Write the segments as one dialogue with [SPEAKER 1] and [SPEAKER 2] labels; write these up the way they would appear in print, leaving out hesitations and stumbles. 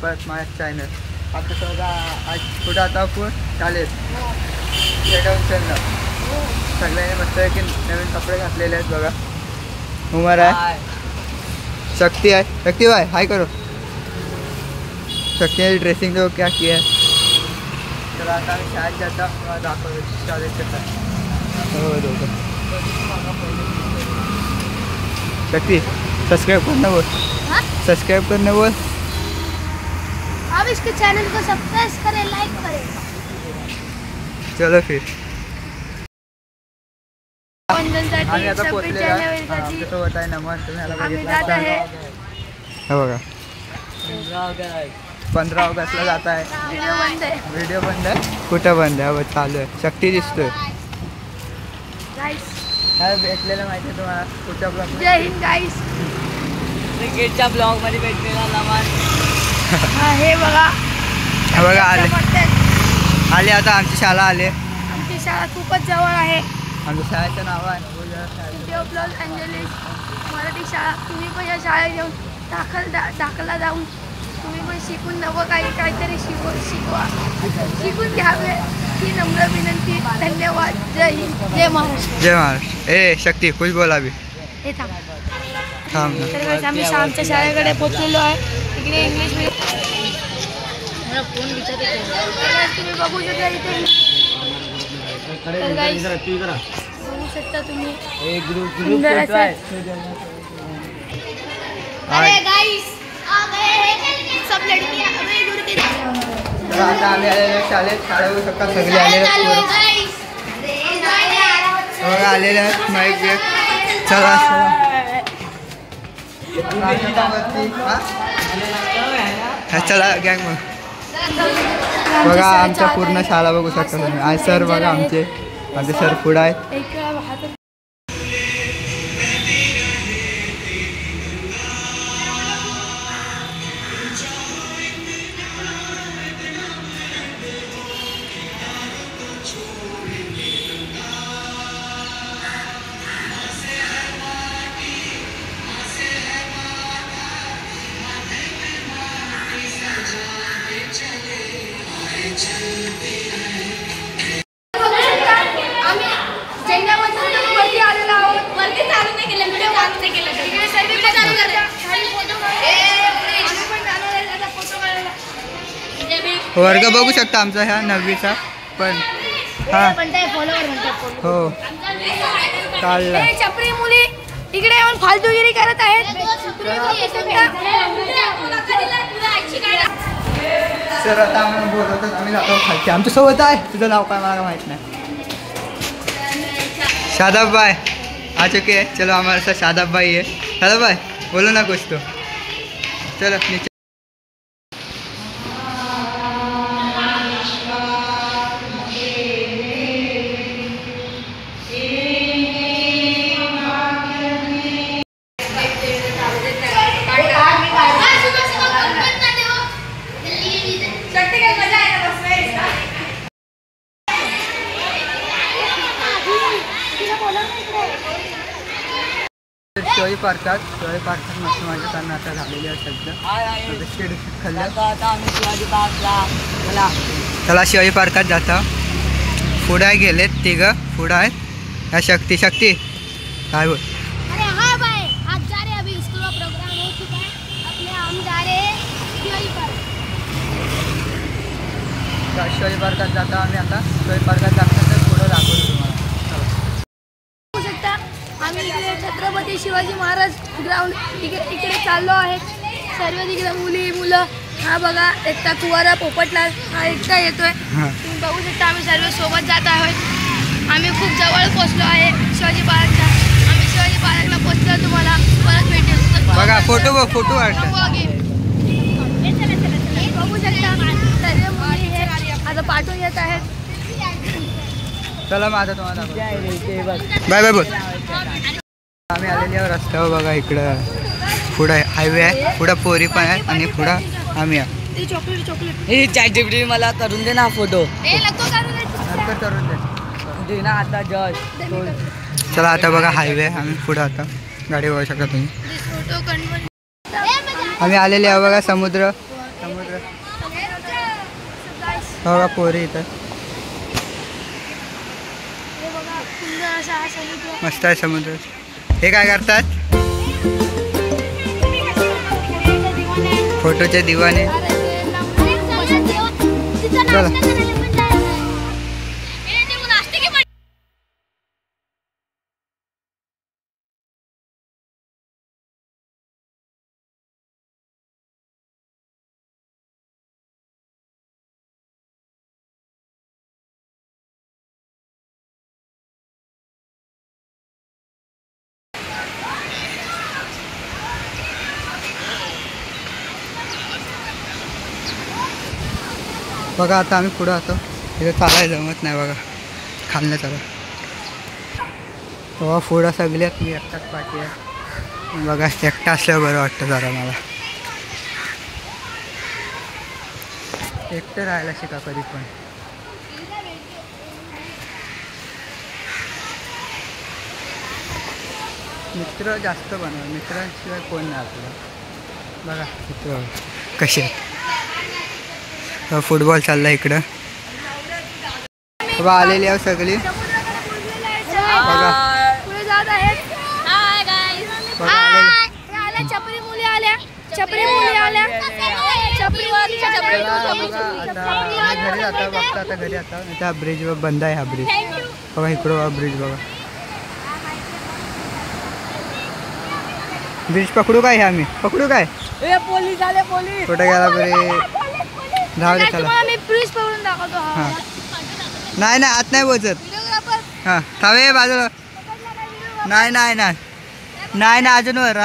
[SPEAKER 1] परत माझ्या चॅनल. आता सगळं आज कुठं आता आपण चालेल चललं सगळ्यांनी मस्त की नवीन कपडे घातलेले आहेत बघा. उमर आहे, शक्ती आहे, शक्ती भाई हाय करो. शक्ती ने ड्रेसिंग तो क्या किया है. चला आता आम्ही शाळेत जाता दाखवतो शाळेत जाता. हो दोघं शक्ति सब्सक्राइब करना बोल. सब्सक्राइब करना बोल.
[SPEAKER 2] आप इसके चैनल को सब्सक्राइब करें, लाइक करें.
[SPEAKER 1] चलो फिर
[SPEAKER 2] आम्ही
[SPEAKER 1] आता पोहोचलेलो आहे. आमच्यासोबत आहे नमन. तुम्ही ह्याला बघितला हे बघा 15 ऑगस्टला जात आहे.
[SPEAKER 2] व्हिडिओ बंद आहे.
[SPEAKER 1] व्हिडिओ बंद आहे. कुठं बंद आहे. अब चालू आहे. शक्ती दिसतोय. काय भेटलेलं माहिती आहे तुम्हाला पुढच्या ब्लॉग.
[SPEAKER 2] जय हिंद गाईस.
[SPEAKER 3] क्रिकेटच्या ब्लॉग मध्ये भेटलेला नमन.
[SPEAKER 2] हे बघा
[SPEAKER 1] बघा आले आता आमची शाळा आले.
[SPEAKER 2] आमची शाळा खूपच जवळ आहे.
[SPEAKER 1] आमच्या शाळेचं नाव आहे
[SPEAKER 2] लॉस एंजलिस मराठी शाळा. तुम्ही पण या शाळेत येऊन दाखला जाऊन तुम्ही पण शिकून नवं काहीतरी शिकवा शिकून घ्यावे ही नम्र विनंती. धन्यवाद. जय हिंद. जय महाराष्ट्र.
[SPEAKER 1] जय महाराष्ट्र. ए शक्ती कुछ बोला भी.
[SPEAKER 2] हे थांब.
[SPEAKER 1] थांब.
[SPEAKER 2] आम्ही आमच्या शाळेकडे पोहोचलेलो आहे. इकडे इंग्लिश मीडियम तुम्ही बघू शकता. इथे बघू शकता तुम्ही सुंदर असं. अरे गाइस आ गए हैं सब लड़कियां. अबे दूर के
[SPEAKER 1] आता आम्ही आलेले शाळेत. शाळा बघू शकता सगळे आलेले बघा आलेले आहेत. माईक बिक चला चला गँग. मग बघा आमच्या पूर्ण शाळा बघू शकता तुम्ही. आज सर बघा आमचे सर पुढे आहेत. वर्ग बघू शकता आमचा ह्या 9वीचा पण हा हो काढला.
[SPEAKER 2] छपरी मुली इकडे येऊन फालतूगिरी करत आहेत.
[SPEAKER 1] सर आता आम्हाला बोलवतात. आम्ही जातो खालचे. आमच्यासोबत आहे. तुझं नाव काय मला माहित नाही. शादाब भाई आ चुके हैं. चलो हमारे साथ शादाब भाई है. शादाब भाई बोलो ना कुछ तो. चलो नीचे. शिवाजी पार्कात मस्त माझ्या कारण आता झालेली आहे सध्या. बिस्किट खाल्लं. चला शिवाजी पार्कात जाता. पुढे गेलेत तिघं. पुढे आहेत ह्या शक्ती काय बोल.
[SPEAKER 2] अरे हाँ भाई आज जा रहे अभी स्कूल में प्रोग्राम हो चुका है. अपने हम जा रहे शिवाजी पार्क.
[SPEAKER 1] शिवाजी पार्कात जाता आम्ही आता. शिवाजी पार्कात जाता तर पुढं दाखवतो तुम्हाला.
[SPEAKER 2] बघू शकता आम्ही इकडे छत्रपती शिवाजी महाराज ग्राउंड इकडे चाललो आहे. सर्व तिकडे मुलं. हा बघा एकटा कुवारा पोपटला हा एकटा येतोय. तुम्ही बघू शकता आम्ही सर्व सोबत जात आहोत. आम्ही खूप जवळ पोहोचलो आहे शिवाजी पार्कच्या. आम्ही शिवाजी पार्कला पोहोचलो. तुम्हाला परत भेटेल.
[SPEAKER 1] बघा फोटो वाटतं.
[SPEAKER 2] बघू शकता सर्व मुली हे आता पाठवून येत आहेत.
[SPEAKER 1] चला माझा तुम्हाला बाय बाय बोल. आम्ही आलेली आहोत रस्त्यावर. बघा इकडं पुढं हायवे आहे. पुढं पोरी पण आहे आणि पुढं आम्ही आहे.
[SPEAKER 3] हे चॅटजीपीटी मला करून दे ना फोटो.
[SPEAKER 1] नंतर करून
[SPEAKER 3] दे ना आता जस्ट.
[SPEAKER 1] चला आता बघा हायवे. आम्ही पुढं आता गाडी बघू शकता तुम्ही. आम्ही आलेले आहे बघा समुद्र बघा पोरी इथं
[SPEAKER 2] हे बघा सुंदर असा हा समुद्र.
[SPEAKER 1] मस्त आहे समुद्र. हे काय करतात? फोटोचे दिवाने. चला बघा आता आम्ही पुढं होतो. इथे चालायला जमत नाही बघा, खाल्लं चला. तेव्हा पुढं सगळ्यात मी एकटाच पाठी आहे. बघा एकटा असल्यावर बरं वाटतं जरा मला. एकटं राहायला शिका कधी पण. मित्र जास्त बनवा, मित्रांशिवाय कोण नाही आपलं. बघा मित्र कसे आहेत. फुटबॉल चालला इकडं. बघा आलेली आहे सगळी. बघा
[SPEAKER 2] पुढे जात आहेत.
[SPEAKER 1] बघा आलेली.
[SPEAKER 2] आल्या छपरी मुली आल्या. छपरी मुली आल्या. छपरी मुली आल्या.
[SPEAKER 1] आता घरी जाता बघता. आता घरी आता त्या ब्रिज बंद आहे. हा ब्रिज बघा इकडं बघा ब्रिज. बघा ब्रिज पकडू काय? हे आम्ही पकडू काय?
[SPEAKER 3] पोलीस आले पोलीस.
[SPEAKER 1] कुठे गेला बरे? धाव दे चला.
[SPEAKER 2] मी ब्रिज पकडून दाखवतो.
[SPEAKER 1] हां नाही नाही आत नाही पोचत. हां थांबे बाजूला. नाही नाही नाही नाही ना अजून वर.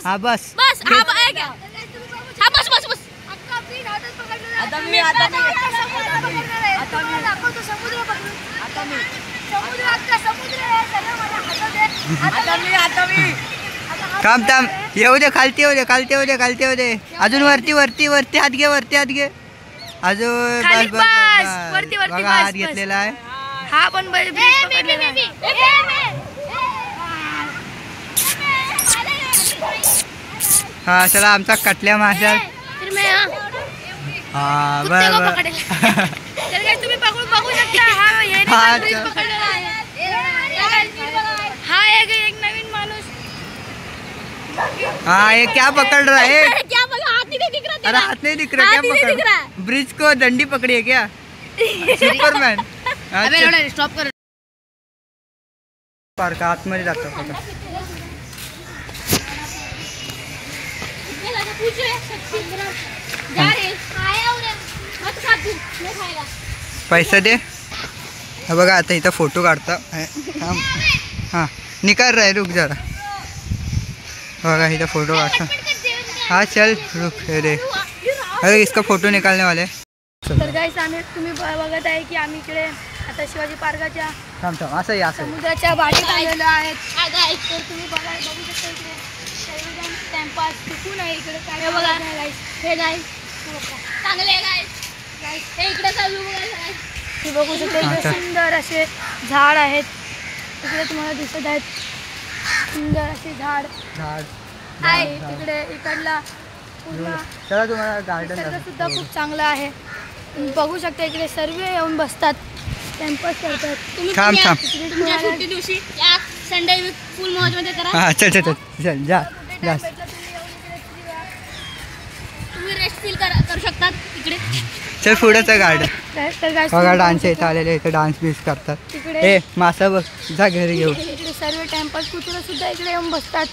[SPEAKER 1] हा बस. थांब थांब येऊ दे. खालती येऊ दे. खालती येऊ दे. खालती येऊ दे. अजून वरती वरती वरती हात घे. वरती हात घे अजून.
[SPEAKER 2] खाली
[SPEAKER 1] बस
[SPEAKER 2] बस.
[SPEAKER 1] बस
[SPEAKER 2] वरती, वरती,
[SPEAKER 1] बघा हात
[SPEAKER 2] बस, बस.
[SPEAKER 1] घेतलेला आहे.
[SPEAKER 2] हा पण
[SPEAKER 1] हा चला आमचा कटल्या मासा. हा बरं बरं.
[SPEAKER 2] तुम्ही पकडून बघू शकता. हा याने
[SPEAKER 1] हा,
[SPEAKER 2] पण ब्रिज पकडलेला आहे. हा एक नवीन माणूस.
[SPEAKER 1] हाँ ये क्या पकड़ रहा है?
[SPEAKER 3] क्या बोला? हाथ नहीं दिख रहा.
[SPEAKER 1] अरे हाथ नहीं दिख रहा. क्या
[SPEAKER 3] हाथ ही नहीं दिख
[SPEAKER 1] पकड़?
[SPEAKER 3] रहा।
[SPEAKER 1] ब्रिज को डंडी पकड़ी है क्या? सुपरमॅन.
[SPEAKER 3] अबे स्टॉप कर.
[SPEAKER 1] पार्क आतमध्ये जातो बघा. पैसा दे. हा बघा आता इथं फोटो काढता. हां निकाल रहा है रुक जरा. बघा इधर फोटो काटता. हाँ चल रुक रे. अरे इसका फोटो निकालने वाले.
[SPEAKER 2] तर गाईस आम्ही तुम्ही बघत आहे की आम्ही इकडे आता शिवाजी पार्काच्या
[SPEAKER 1] थांब थांब असं या असं.
[SPEAKER 2] समुद्राच्या बाजूला आलेलो आहेत. तर तुम्ही बघू शकता इकडे सर्वजण टाइमपास सुकून आहे इकडे. काय बघा गाईस. हे गाईस चांगले गाईस. हे इकडे चालू बघा गाईस. तुम्ही बघू शकता इकडे सुंदर असे झाड आहेत. इकडे तुम्हाला दिसत आहेत सुंदर असे झाड आहे. तिकडे इकडला पूर्ण
[SPEAKER 1] चला तुम्हाला गार्डन
[SPEAKER 2] निसर्ग सुद्धा खूप चांगला आहे. तुम्ही बघू शकता इकडे सर्व येऊन बसतात, टाइमपास करतात.
[SPEAKER 1] थांब थांब.
[SPEAKER 3] तुमच्या सुट्टी दिवशी या संडे फुल मौज मध्ये करा.
[SPEAKER 1] हां चल चल चल चल जा जा.
[SPEAKER 3] तुम्ही रेस्ट फील करू शकतात इकडे.
[SPEAKER 1] चल पुढचं गार्डन.
[SPEAKER 2] तर guys,
[SPEAKER 1] बघा डान्सच्या इथं आलेले इथं डान्स बीस करतात.
[SPEAKER 2] तिकडे
[SPEAKER 1] ए मासा बघ जा घरी घेऊ.
[SPEAKER 2] इकडे सर्व टाइमपास कुत्रे सुद्धा इकडे येऊन बसतात,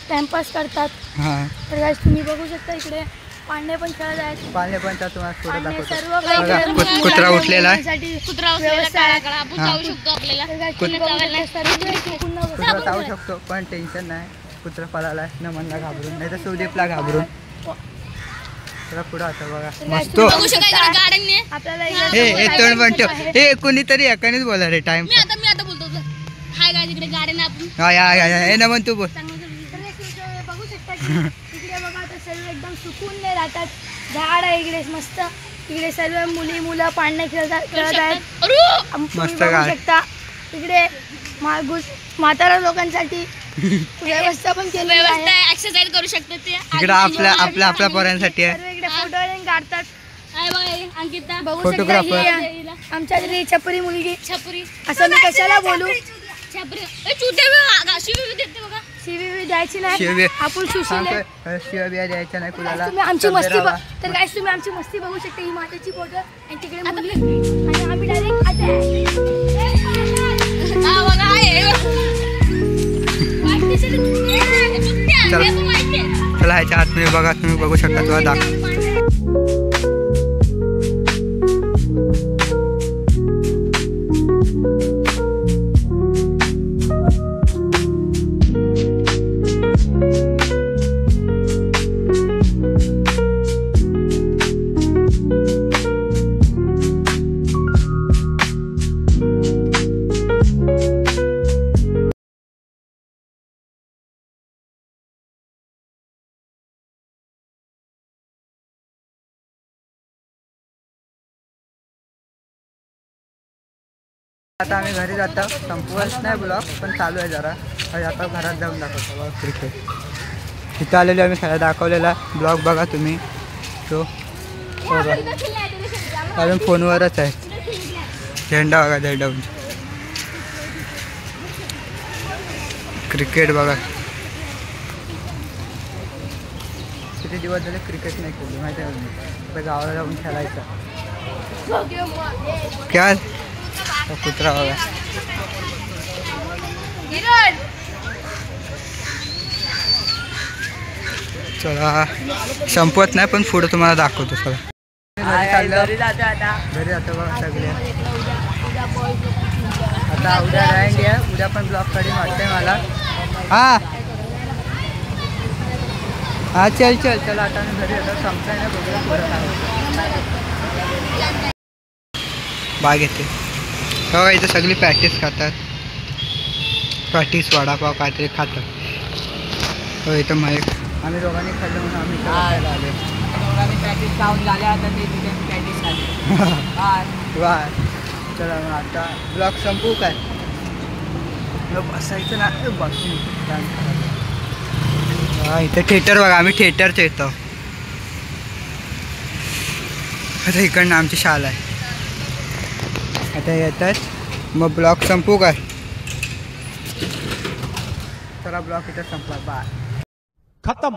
[SPEAKER 2] टाइमपास करतात.
[SPEAKER 1] हां
[SPEAKER 2] तर guys, तुम्ही बघू शकता इकडे पांडे पण खेळत आहेत.
[SPEAKER 1] पाळणे पण त्या तुम्हाला पुढे
[SPEAKER 2] पांडे
[SPEAKER 1] दाखवतो.
[SPEAKER 2] सर्व काही
[SPEAKER 1] बघा,
[SPEAKER 2] इकडे
[SPEAKER 1] कुत्रा उठलेला आहे.
[SPEAKER 2] मुलांसाठी
[SPEAKER 3] कुत्रा
[SPEAKER 2] व्यवस्था
[SPEAKER 3] काळा आपण
[SPEAKER 1] हा.
[SPEAKER 3] जाऊ शकतो आपल्याला.
[SPEAKER 2] तर guys, तुम्ही बघू शकता सर्व इकडे पूर्ण
[SPEAKER 1] कुत्रा चावू शकतो पण टेन्शन नाही. कुत्रा पळाला नमनला घाबरून नाही तर सुदीपला घाबरून. त्याला पुढं आता बघा मस्त.
[SPEAKER 3] बघू शकता इकडे गार्डन ने.
[SPEAKER 2] आपल्याला
[SPEAKER 1] हे हे तोंड पण ठेव. हे कोणीतरी एकानेच बोला रे टाइम.
[SPEAKER 3] मी आता बोलतो. हाय गाइस इकडे गार्डन आपण.
[SPEAKER 1] हा या या हे नमन तू बोल.
[SPEAKER 2] बघू शकता की इकडे बघा आता सर्व एकदम सुकून राहतात. झाड आहे इकडे मस्त. इकडे सर्व मुलं पाळणे खेळत आहेत. तुम्ही
[SPEAKER 1] मस्त
[SPEAKER 2] बघू
[SPEAKER 1] गाय.
[SPEAKER 2] शकता इकडे म्हातारा लोकांसाठी व्यवस्था पण केली
[SPEAKER 3] व्यवस्था
[SPEAKER 2] आहे.
[SPEAKER 3] एक्सरसाइज करू शकतात ते.
[SPEAKER 1] इकडे आपल्या पोरांसाठी आहे.
[SPEAKER 2] सर्व इकडे फोटो काढतात. अंकिता बघू
[SPEAKER 1] Photographer.
[SPEAKER 2] शकता ही आमच्या घरी छपरी मुलगी छपरी असं मी कशाला बोलू छपरी शिवी द्यायची नाही आपण सुशील
[SPEAKER 1] शिवबिया द्यायच्या नाही कुणाला.
[SPEAKER 2] तुम्ही आमची मस्ती तर काय तुम्ही आमची मस्ती बघू शकता ही माताची फोटो आणि तिकडे मुली आणि आम्ही
[SPEAKER 1] चला ह्याच्या आतमध्ये बघा, तुम्ही बघू शकता. तुला दाखव. आता आम्ही घरी जातो. संपवत नाही ब्लॉग, पण चालू आहे जरा. आता घरात जाऊन दाखवतो क्रिकेट. इथं आलेलो आम्ही खेळा दाखवलेला ब्लॉग बघा तुम्ही तो. अजून फोनवरच आहे. झेंडा बघा, झेंडा उंच. क्रिकेट बघा. किती दिवस झाले क्रिकेट नाही खेळलो माहिती आहे का. आता गावाला जाऊन खेळायचं. क्या कुत्रा बघा. चला संपवत नाही, पण पुढे तुम्हाला दाखवतो. चला
[SPEAKER 3] घरी जातो आता.
[SPEAKER 1] घरी जातो बघा सगळे. आता उद्या राईंड आहे, उद्या पण ब्लॉग कडे वाटतंय मला. हा चल चल चला आता मी घरी येतो. संपताय ना बघूया पुढं काय. बाग येते बघा. इथं सगळी पॅटीस खातात. पॅटीस वडापाव काहीतरी खातात. हो इथं मग आम्ही दोघांनी खाल्लं म्हणून आम्ही इथं खायला आले.
[SPEAKER 3] दोघांनी पॅटीस खाऊन झाले, आता ते तिथे पॅटीस खाल्ली.
[SPEAKER 1] वा चला मग आता ब्लॉग संपवू काय. बसायचं ना बसून. हा इथं थिएटर बघा. आम्ही थिएटरच्या येतो. आता इकडनं आमची शाळा आहे. आता येतात मग ब्लॉग संपू काय. चला ब्लॉग इथं संपला. बाय.
[SPEAKER 4] खत्म.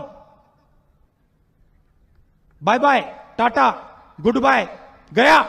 [SPEAKER 4] Bye bye, tata, goodbye, गया.